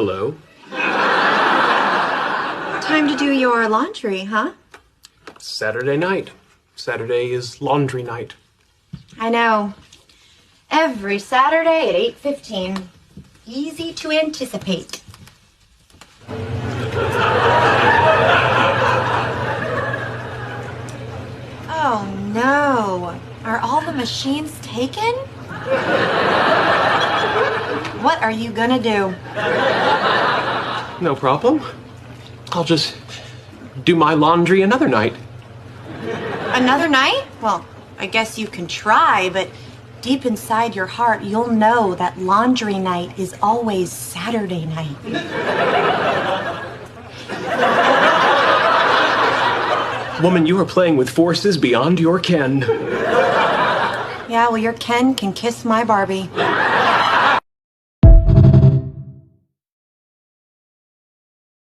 Hello. Time to do your laundry, huh? Saturday night. Saturday is laundry night. I know. Every Saturday at 8:15. Easy to anticipate. Oh no. Are all the machines taken? What are you gonna do? No problem. I'll just do my laundry another night. Another night? Well, I guess you can try, but deep inside your heart, you'll know that laundry night is always Saturday night. Woman, you are playing with forces beyond your ken. Yeah, well, your Ken can kiss my Barbie.